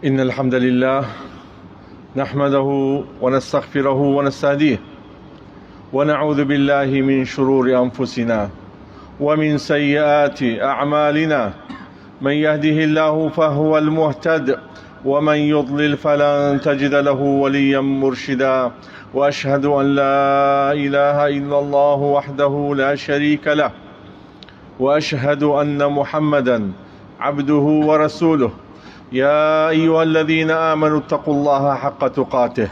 إن الحمد لله نحمده ونستغفره ونستهديه ونعوذ بالله من شرور أنفسنا ومن سيئات أعمالنا. من يهده الله فهو المهتد ومن يضلل فلن تجد له وليا مرشدا. وأشهد أن لا إله إلا الله وحده لا شريك له وأشهد أن محمدا عبده ورسوله. يا أيها الذين آمنوا اتقوا الله حق تقاته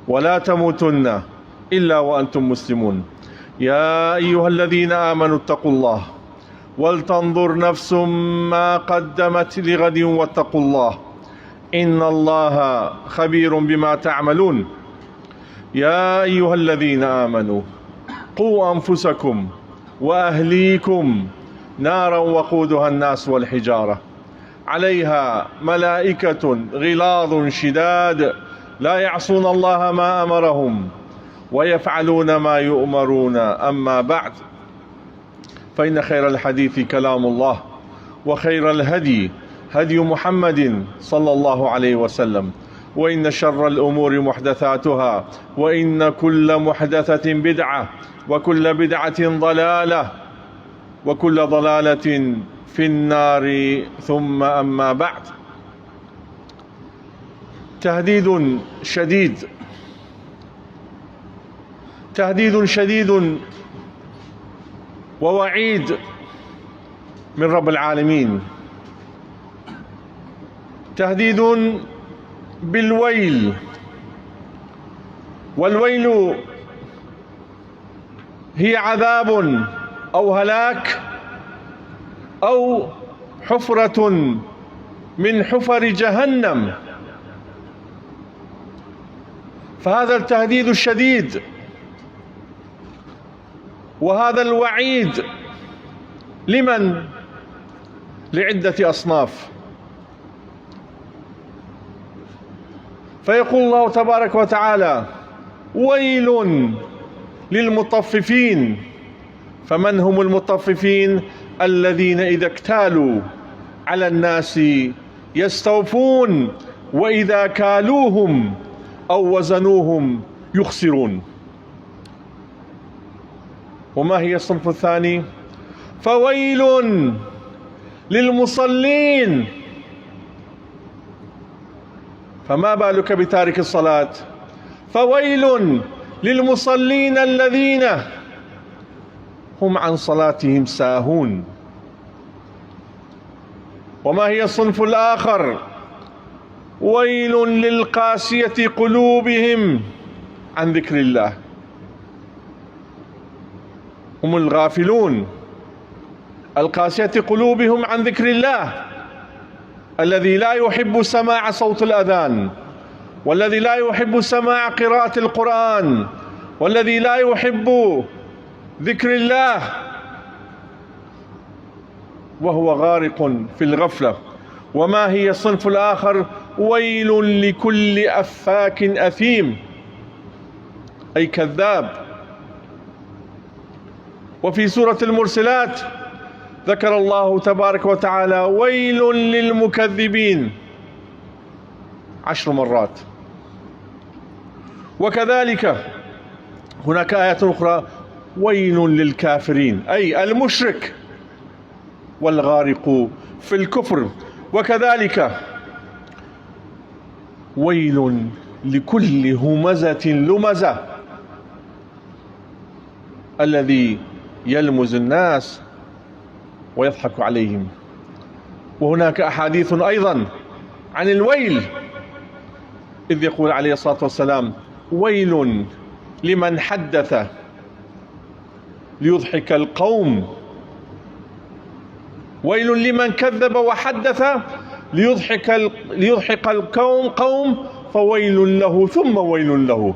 ولا تموتن إلا وأنتم مسلمون. يا أيها الذين آمنوا اتقوا الله ولتنظر نفس ما قدمت لغد واتقوا الله إن الله خبير بما تعملون. يا أيها الذين آمنوا قوا أنفسكم وأهليكم نارا وقودها الناس والحجارة عليها ملائكة غلاظ شداد لا يعصون الله ما أمرهم ويفعلون ما يؤمرون. أما بعد، فإن خير الحديث كلام الله وخير الهدي هدي محمد صلى الله عليه وسلم، وإن شر الأمور محدثاتها، وإن كل محدثة بدعة، وكل بدعة ضلالة، وكل ضلالة في النار. ثم أما بعد، تهديد شديد ووعيد من رب العالمين، تهديد بالويل. والويل هي عذاب أو هلاك أو حفرة من حفر جهنم. فهذا التهديد الشديد وهذا الوعيد لمن؟ لعدة أصناف. فيقول الله تبارك وتعالى: ويل للمطففين. فمن هم المطففين؟ الذين إذا اكتالوا على الناس يستوفون وإذا كالوهم أو وزنوهم يخسرون. وما هي الصنف الثاني؟ فويل للمصلين. فما بالك بتارك الصلاة؟ فويل للمصلين الذين هم عن صلاتهم ساهون. وما هي الصنف الآخر؟ ويل للقاسية قلوبهم عن ذكر الله. هم الغافلون القاسية قلوبهم عن ذكر الله، الذي لا يحب سماع صوت الأذان، والذي لا يحب سماع قراءة القرآن، والذي لا يحب ذكر الله، وهو غارق في الغفلة. وما هي الصنف الآخر؟ ويل لكل أفاك أثيم، أي كذاب. وفي سورة المرسلات ذكر الله تبارك وتعالى: ويل للمكذبين 10 مرات. وكذلك هناك آية أخرى: ويل للكافرين، أي المشرك والغارق في الكفر. وكذلك ويل لكل همزة لمزة، الذي يلمز الناس ويضحك عليهم. وهناك أحاديث أيضا عن الويل، إذ يقول عليه الصلاة والسلام: ويل لمن حدث ليضحك القوم، ويل لمن كذب وحدث ليضحك القوم، فويل له ثم ويل له.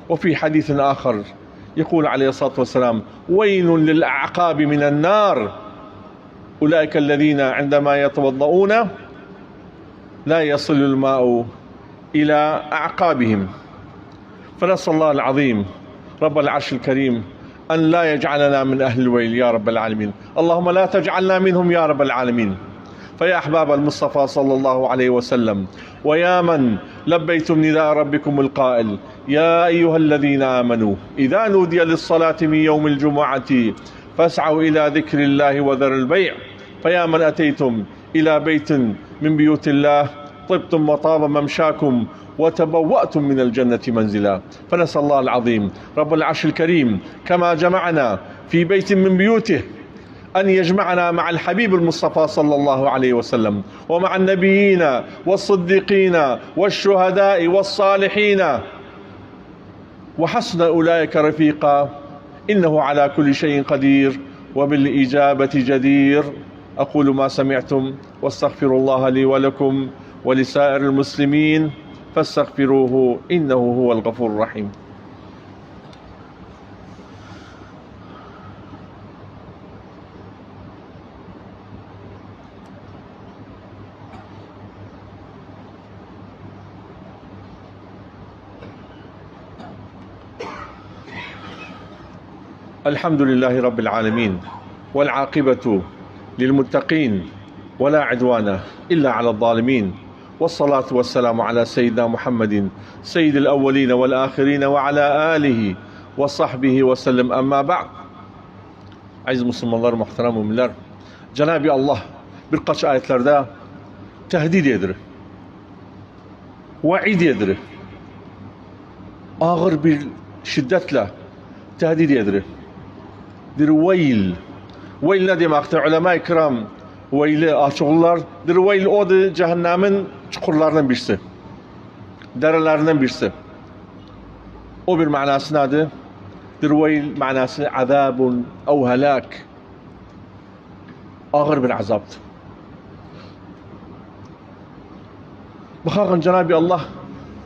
وفي حديث آخر يقول عليه الصلاة والسلام: ويل للأعقاب من النار، أولئك الذين عندما يتوضؤون لا يصل الماء إلى أعقابهم. فنسأل الله العظيم رب العرش الكريم أن لا يجعلنا من أهل الويل يا رب العالمين. اللهم لا تجعلنا منهم يا رب العالمين. فيا أحباب المصطفى صلى الله عليه وسلم، ويا من لبيتم نداء ربكم القائل: يا أيها الذين آمنوا إذا نودي للصلاة من يوم الجمعة فاسعوا إلى ذكر الله وذروا البيع. فيا من أتيتم إلى بيت من بيوت الله طبتم وطاب ممشاكم وتبوأتم من الجنة منزلا. فنسأل الله العظيم رب العرش الكريم كما جمعنا في بيت من بيوته أن يجمعنا مع الحبيب المصطفى صلى الله عليه وسلم، ومع النبيين والصديقين والشهداء والصالحين، وحسن أولئك رفيقا، إنه على كل شيء قدير وبالإجابة جدير. أقول ما سمعتم واستغفر الله لي ولكم ولسائر المسلمين فاستغفروه إنه هو الغفور الرحيم. الحمد لله رب العالمين، والعاقبة للمتقين، ولا عدوان إلا على الظالمين، والصلاة والسلام على سيدنا محمد سيد الأولين والآخرين وعلى آله وصحبه وسلم. Amma ba'd. Aziz Müslümanlar, muhterem müminler, Cenab-ı Allah birkaç ayetlerde tehdit edir, vaid edir, ağır bir şiddetle tehdit edir. Bir veyl. Veyl ne demektir? Ulema-i kiram veyli açıqlar. Bir veyl odur cehennemin çukurlarından birisi, derelerinden birisi. O bir manası nedir? Bir veyl manası azabun ev helak. Ağır bir azaptır. Bakın Cenab-ı Allah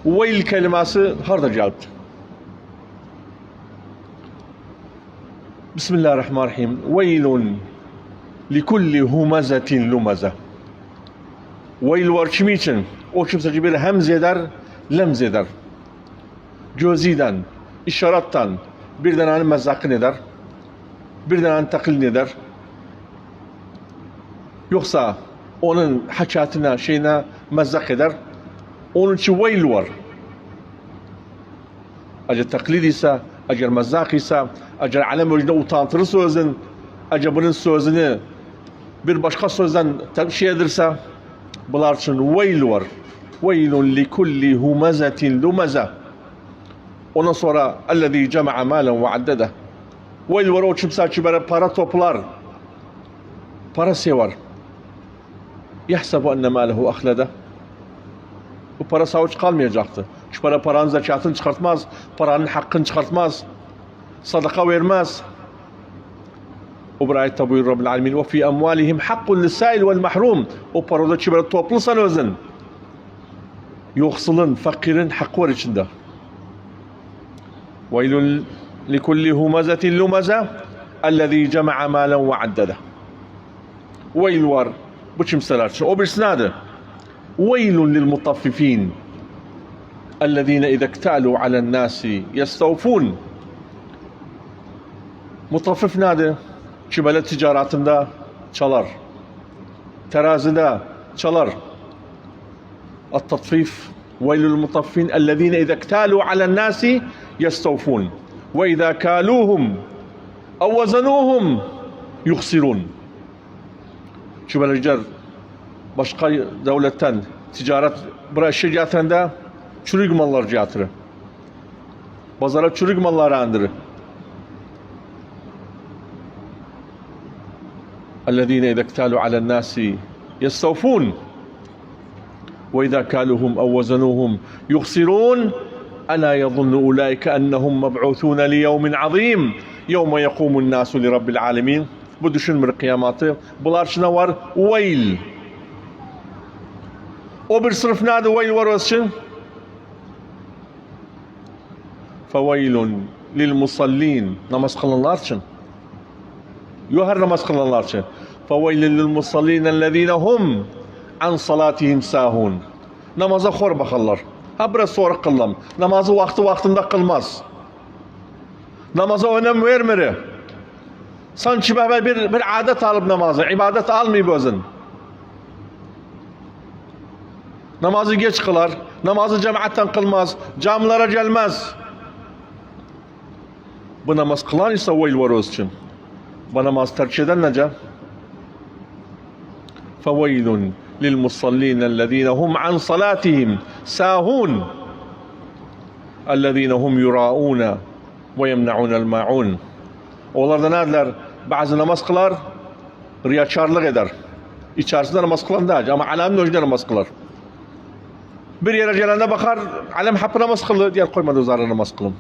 veyl kelimesi harda geldi. Bismillahirrahmanirrahim. Veylun likulli humazetin lumaze. Veyl var kimi için? O kimse ki bir hemz eder, lemz eder. Göziden, işarattan birden hani mezzakın eder, birden hani taklid eder. Yoksa onun hakikatine, şeyine mezzak eder. Onun için veyl var. Eğer taklid ise, eğer mezzak ise, eğer alem ölüde utantırı sözün, eğer bunun sözünü bir başka sözden şey edirse, bunlar için veyl var. Veylun likulli humazetin lumaze. Ondan sonra ellezî cema'a mâlen ve addede. Veyl var o kimse ki böyle para toplar, para sever. Yahsebu enne mâlehu ahlede. Bu para savuç kalmayacaktı. Şu paranın zekatını çıkartmaz, paranın hakkını çıkartmaz, sadaka vermez. O bir ayette buyurur Rabbil Alemin: ve fi amwalihim hakkun lissail vel mahrum. O parada ki böyle toplusan özün, yoksulun, fakirin hakkı var içinde. Veylun likulli humazetin lumaze ellezî cema'a mâlen ve addede. Veyl var bu kimseler için. O birisi nedir? Veylun lil mutaffifin ellezîne idâ iktâlû alen nâsi yestevfûn. Mutaffif nedir? Ki böyle ticaretinde çalar, terazide çalar. At-tatfif veylul mutaffifin ellezîne idâ iktâlû alen nâsi yestevfûn ve idâ kâlûhum ev vezenûhum yukhsirûn. Ki böyle başka devletten ticaret buraya şey getirende çürük mallar getirir. Pazara çürük malları indirir. الذين إذا اكتالوا على الناس يستوفون وإذا كالوهم أو وزنوهم يخسرون ألا يظن أولئك أنهم مبعوثون ليوم عظيم يوم يقوم الناس لرب العالمين. Bu düşünmür kıyamatı. Bunlar için var veyl. O bir sınıf nedir veyl var olsun? فَوَيْلٌ لِلْمُصَلِّينَ. Namaz kılanlar için. Yok her namaz kılanlar için. فَوَيْلٌ لِلْمُصَلِّينَ الَّذ۪ينَ هُمْ عَنْ صَلَاتِهِمْ سَاهُونَ. Namaza hor bakarlar. Ha biraz sonra kılalım. Namazı vaktinde kılmaz. Namaza önem vermir. Sanki bir adet alıp namazı, ibadet almayıp özün. Namazı geç kılar, namazı cemaatten kılmaz, camilara gelmez. Bu namaz kılan ise veil var o için. Bu namaz terk eden nece? فَوَيْلٌ لِلْمُصَلِّينَ الَّذ۪ينَ هُمْ عَنْ صَلَاتِهِمْ سَاهُونَ اَلَّذ۪ينَ هُمْ يُرَاءُونَ وَيَمْنَعُونَ الْمَاعُونَ. Onlar da nedirler? Bazı namaz kılar, riyakarlık eder. İçerisinde namaz kılan değil ama alemin önünde namaz kılar. Bir yere gelende bakar, alem hep namaz kıldı, diğer koymadı zararı namaz kılın.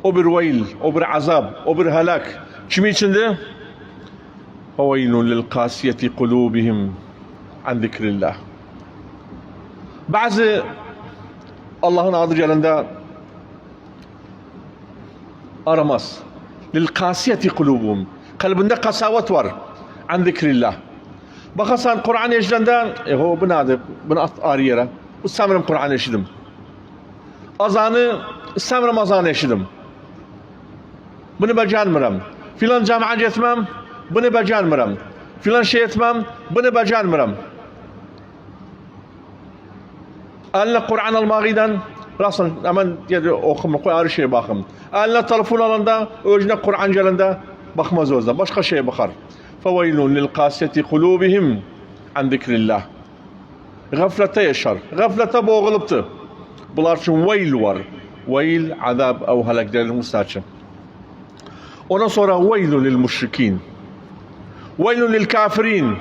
O bir veil, o bir azap, o bir helak. Kimi içindi? فَوَيْلٌ لِلْقَاسِيَةِ قُلُوبِهِمْ عَنْ ذِكْرِ اللّٰهِ. Bazı Allah'ın adı gelende aramaz. لِلْقَاسِيَةِ قُلُوبُهُمْ. Kalbinde kasavet var. عَنْ ذِكْرِ اللّٰهِ. Bakarsan Kur'an eşlende, bu nedir? Bunu at ağrı yere. İstemirim Kur'an eşidim. Azanı, istemirim azanı eşidim. Bunu becermiyorum. Filan camiye gitmem, bunu becermiyorum. Filan şey etmem, bunu becermiyorum. Eline Kur'an almağıyla, rasın hemen okuma koy ağrı şeye bakım. Eline telefon alanda, özüne Kur'an gelende bakmaz o yüzden. Başka şeye bakar. فَوَيْلٌ لِلْقَاسِيَةِ قُلُوبِهِمْ عَنْ ذِكْرِ اللّٰهِ. Gaflete yaşar. Gaflete boğuluptu. Bunlar için veil var. Veil, azab, ev helaklerin müstahçı. Ondan sonra veilun lil müşrikin. Veilun lil kafirin.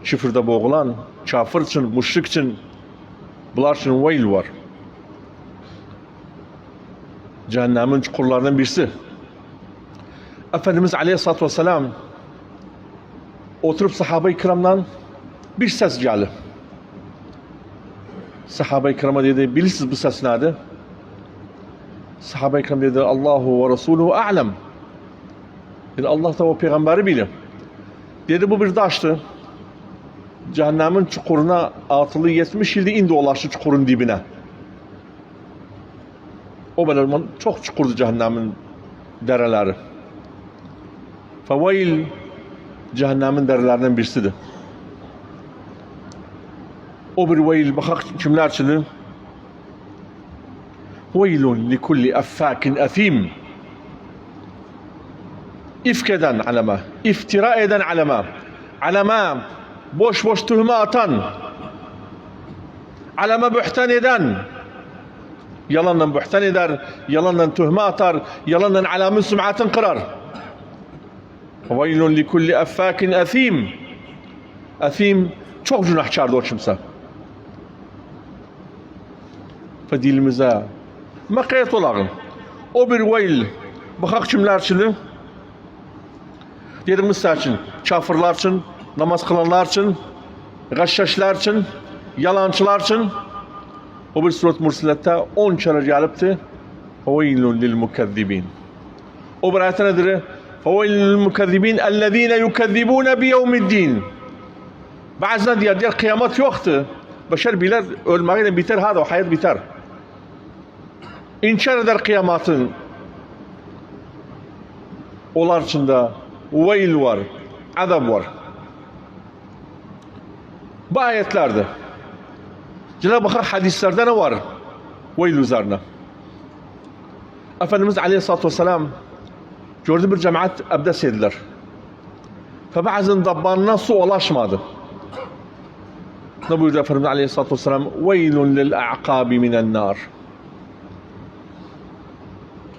Küfürde boğulan, kafir için, müşrik için, bunlar için veil var. Cehennemin çukurlarından birisi. Efendimiz Aleyhisselatü Vesselam oturup sahabe-i kiramdan bir ses geldi. Sahabe-i kirama dedi, bilirsiniz bu ses nedir? Sahabe-i kiram dedi, Allahu ve Resuluhu a'lem. Dedi, Allah da o peygamberi bilir. Dedi, bu bir daştı. Cehennemin çukuruna atılı 70 yılda indi ulaştı çukurun dibine. O böyle çok çukurdu cehennemin dereleri. Feveil cehennemin derelerinden birisidir. O bir veil bakak kimler için? Veilun li kulli affakin athim. İfkeden alema, iftira eden alema, boş boş tuhme atan, alema bühtan eden, yalanla bühtan eder, yalanla tuhme atar, yalanla alamın süm'atını kırar. Veilun li kulli affakin athim. Athim çok günahkardı o kimse. Ve dilimize makayet olağın. O bir veil bakak kimler için? Dedim misal için, kafirler için, namaz kılanlar için, gashşaşlar için, yalancılar için. O bir suret Mursilet'te 10 kere gelipti. Veilun lil mukezzibin. O bir ayet nedir? Veilun lil mukezzibin ellezine yukezzibune bi yevmiddin. Bazen diğer kıyamet yoktu. Beşer bilir ölmeyle biter, hadi o hayat biter. İnkar eder kıyametin. Onlar içinde veil var, azap var. Bu ayetlerde Cenab-ı Hak hadislerde ne var? Veil üzerine. Efendimiz Aleyhisselatü Vesselam gördü bir cemaat abdest ediler. Ve bazının dabbanına su ulaşmadı. Ne buyurdu Efendimiz Aleyhisselatü Vesselam? Veilun lil a'qabi minen nar.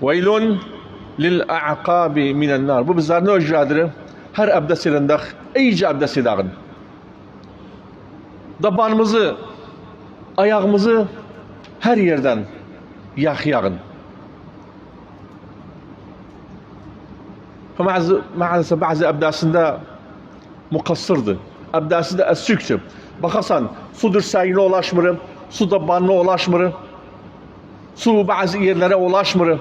Veilun lil a'qabi minen nar. Bu bizler ne öcredir? Her abdest edende iyice abdest edin. Dabanımızı, ayağımızı her yerden yağın. Maalesef bazı abdestinde mukassırdı. Abdestinde esüktü. Bakarsan su dirseğine ulaşmır, su dabanına ulaşmır, su bazı yerlere ulaşmır.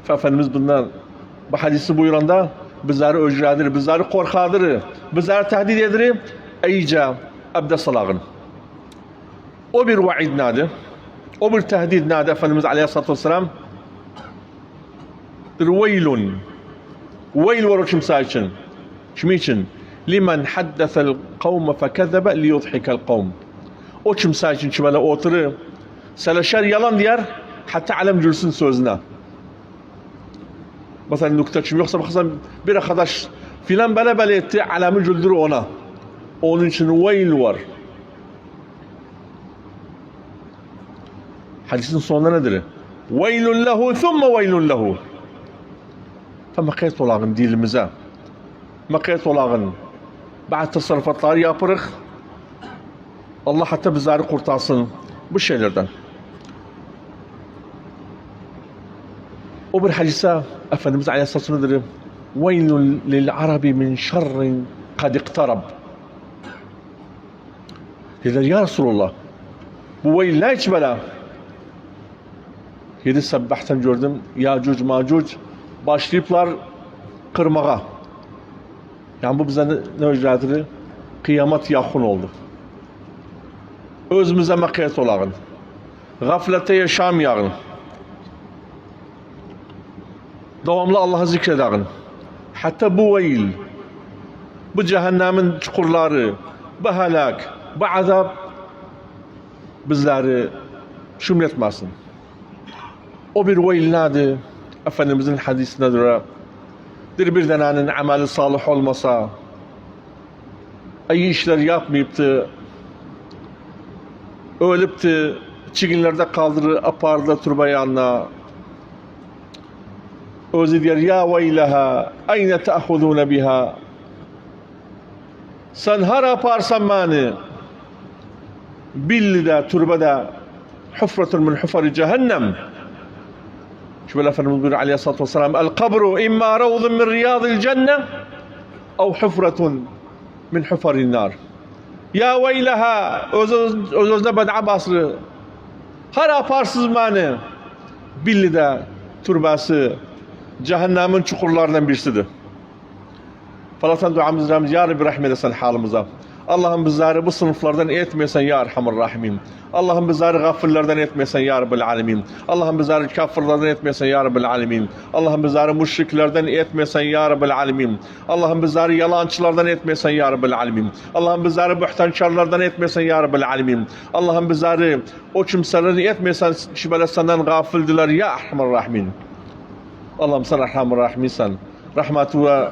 Efendimiz bundan bu hadisi buyuranda bizleri öcredir, bizleri korkadır, bizleri tehdit edir. İyice abdest alın. O bir vaid nedir? O bir tehdit nedir Efendimiz Aleyhisselatü Vesselam? Veilun Veyl var o kimse için. Kim için? Limen haddesel kavme fekezebe liyudhikel kavm. O kimse için ki böyle oturur, seleşer yalan diyer, hatta alem gülsün sözüne. Mesela nükteçim yoksa bakırsan bir arkadaş filan böyle etti, alemi güldürür ona. Onun için veyl var. Hadisin sonunda nedir? Veylun lehu thumme veylun lehu. Makayet olağın dilimize. Makayet olağın. Bazı tasarrufatlar yapırıq. Allah hatta bizleri kurtarsın bu şeylerden. O bir hadise Efendimiz Aleyhisselatü nedir? Veylun lil arabi min şerrin kad iktarab. Dediler ya Resulullah, bu veyl ne hiç bela? Yedi sabbahtan gördüm, Yacuc Macuc başlayıplar kırmağa. Yani bu bize ne öcredir? Kıyamet yakın oldu. Özümüze makayet olağın. Gaflete yaşamayağın. Devamlı Allah'ı zikredağın. Hatta bu veyl, bu cehennemin çukurları, bu helak, bu azap bizleri şümletmesin. O bir veyl nedir? Efendimizin hadisindedir. Bir denenin ameli salih olmasa, iyi işler yapmayıptı, ölüptü, çiginlerde kaldırır, apardı turba yanına. Özü diyor, ya veyleha, ayne te'ahudune biha. Sen har aparsan beni, billide, turbada, hufretun min hufari cehennem. Şöyle Efendimiz buyuruyor Aleyhisselatü Vesselam, el kabru imma ravzun min riyadil cennet, ev hufretun min hufarin nar. Ya veyleha, öz-özüne bed'a basrı. Har aparsız beni, billide, turbası, cehennemin çukurlarından birisidir. Falatan duamız Ramiz, ya Rabbi rahmet etsen halimize. Allah'ım bizleri bu sınıflardan etmesen ya Erhamur Rahim. Allah'ım bizleri gafirlerden etmesen ya Rabbil Alemin. Allah'ım bizleri kafirlerden etmesen ya Rabbil Alemin. Allah'ım bizleri müşriklerden etmesen ya Rabbil Alemin. Allah'ım bizleri yalancılardan etmesen ya Rabbil Alemin. Allah'ım bizleri buhtankarlardan etmesen ya Rabbil Alemin. Allah'ım bizleri o kimseleri etmesen şüpheli senden gafildiler ya Erhamur Rahim. Allah'ım sen Erhamur Rahim'sen. Rahmetu ve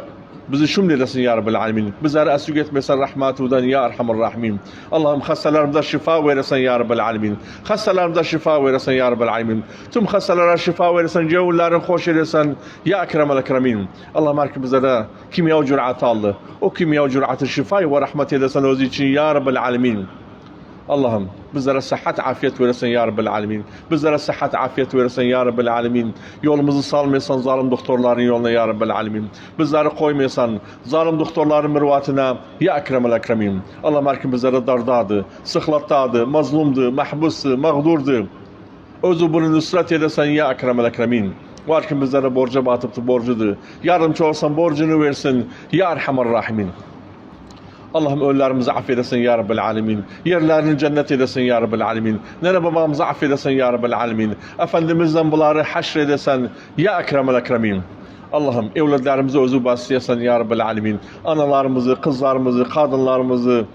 bizi şümledesin ya Rabbil Alemin. Bizleri esük etmesen rahmetudan ya Erhamur Rahim. Allah'ım hastalarımıza şifa veresin ya Rabbil Alemin. Hastalarımıza şifa veresin ya Rabbil Alemin. Tüm hastalara şifa veresin, cevullerin hoş eylesin ya Ekremel Ekremin. Allah'ım herki bizlere kimya ve cürat aldı. O kimya ve cüratı şifayı ve rahmet eylesin özü için ya Rabbil Alemin. Allah'ım bizlere sıhhat afiyet veresin ya Rabbil Alemin. Bizlere sıhhat afiyet veresin ya Rabbil Alemin. Yolumuzu salmayasan zalim doktorların yoluna ya Rabbil Alemin. Bizleri koymayasan zalim doktorların mürvatına ya Ekremel Ekremin. Allah'ım herkim bizlere dardadı, sıhlattadı, mazlumdu, mahbusdu, mağdurdu. Özü bunu nusret eylesin ya Ekremel Ekremin. Var kim bizlere borca batıptı, borcudu. Yardımcı olsan borcunu versin ya Erhamur Rahimin. Allah'ım ölülerimizi affedesin ya Rabbil Alemin. Yerlerini cennet eylesin ya Rabbil Alemin. Nene babamızı affedesin ya Rabbil Alemin. Efendimizden bunları haşredesen ya Ekremel Ekremin. Allah'ım evlatlarımızı özü bahsediyorsan ya Rabbil Alemin. Analarımızı, kızlarımızı, kadınlarımızı,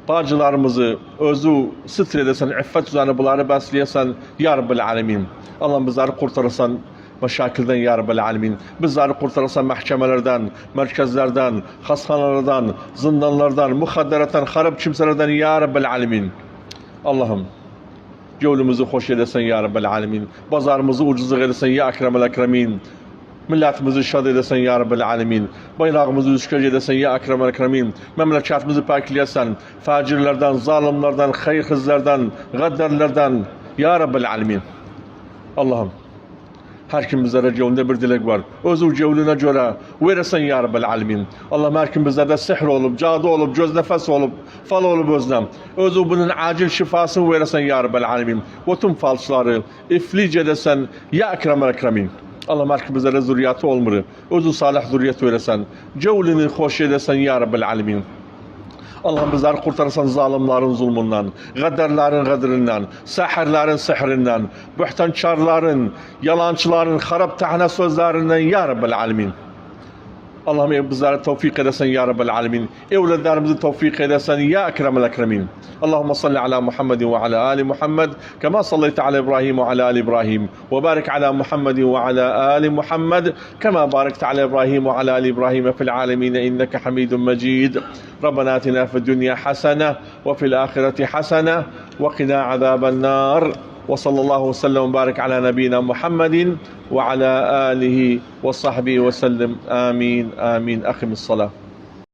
bacılarımızı özü sitredesen, iffet üzerine bunları bahsediyorsan ya Rabbil Alemin. Allah'ım bizleri kurtarırsan meşakilden ya Rabbil Alemin. Bizleri kurtarırsan mahkemelerden, merkezlerden, hastanelerden, zindanlardan, muhadderetten, harap kimselerden ya Rabbil Alemin. Allah'ım yolumuzu hoş eylesin ya Rabbil Alemin. Pazarımızı ucuzluk eylesin ya Ekremel Ekremin. Milletimizi şad eylesin ya Rabbil Alemin. Bayrağımızı üsküc eylesin ya Ekremel Ekremin. Memleketimizi pakleyesen, facirlerden, zalimlerden, hayırsızlardan, gaddarlardan ya Rabbil Alemin. Allah'ım her kim bizlere cevunda bir dilek var. Özü cevluna göre veresin ya Rabbil Alemin. Allah'ım her kim bizlerde sihr olup, cadı olup, göz nefes olup, fal olup özlem. Özü bunun acil şifasını veresin ya Rabbil Alemin. Ve tüm falçları iflic edesen ya Ekremel Ekremin. Allah'ım her kim bizlere zürriyatı olmuru. Özü salih zürriyet veresin. Cevlunu hoş eylesin ya Rabbil Alemin. Allah'ım bizleri kurtarırsan zalimlerin zulmünden, gaddarların gadrinden, sahirlerin sihrinden, buhtankarların, yalancıların, harap tahne sözlerinden ya Rabbil Alemin. اللهم ابزار التوفيق لسن يا رب العالمين. اولد دار التوفيق لسن يا اكرم الاكرمين. اللهم صل على محمد وعلى ال محمد كما صليت على ابراهيم وعلى ال ابراهيم، وبارك على محمد وعلى ال محمد كما باركت على ابراهيم وعلى ال ابراهيم في العالمين انك حميد مجيد. ربنا آتنا في الدنيا حسنة وفي الآخرة حسنة وقنا عذاب النار. وصلى الله وسلم وبارك على نبينا محمد وعلى آله وصحبه وسلم. آمين آمين. أقم الصلاة.